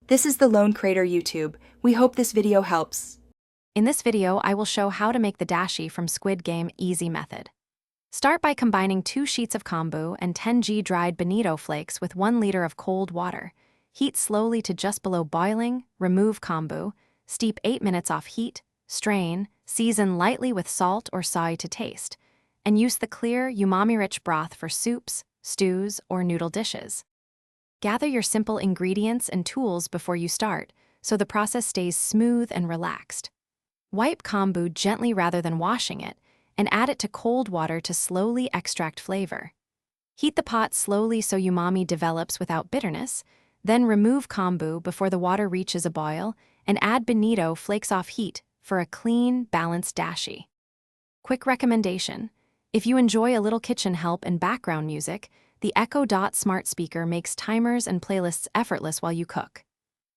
This is the Lone Crater YouTube. We hope this video helps. In this video, I will show how to make the dashi from Squid Game easy method. Start by combining 2 sheets of kombu and 10 g dried bonito flakes with 1 liter of cold water. Heat slowly to just below boiling, remove kombu, steep 8 minutes off heat, strain, season lightly with salt or soy to taste, and use the clear, umami-rich broth for soups, stews, or noodle dishes. Gather your simple ingredients and tools before you start, so the process stays smooth and relaxed. Wipe kombu gently rather than washing it, and add it to cold water to slowly extract flavor. Heat the pot slowly so umami develops without bitterness, then remove kombu before the water reaches a boil, and add bonito flakes off heat for a clean, balanced dashi. Quick recommendation: if you enjoy a little kitchen help and background music, the Echo Dot smart speaker makes timers and playlists effortless while you cook.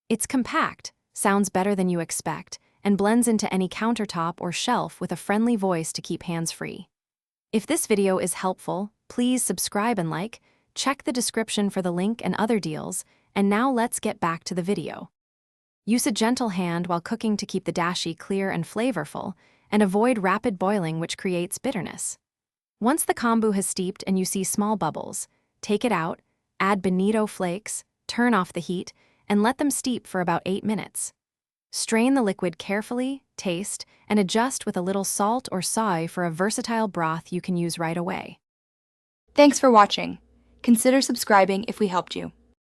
It's compact, sounds better than you expect, and blends into any countertop or shelf with a friendly voice to keep hands-free. If this video is helpful, please subscribe and like, check the description for the link and other deals, and now let's get back to the video. Use a gentle hand while cooking to keep the dashi clear and flavorful, and avoid rapid boiling which creates bitterness. Once the kombu has steeped and you see small bubbles, take it out, add bonito flakes, turn off the heat, and let them steep for about 8 minutes. Strain the liquid carefully, taste, and adjust with a little salt or soy for a versatile broth you can use right away. Thanks for watching. Consider subscribing if we helped you.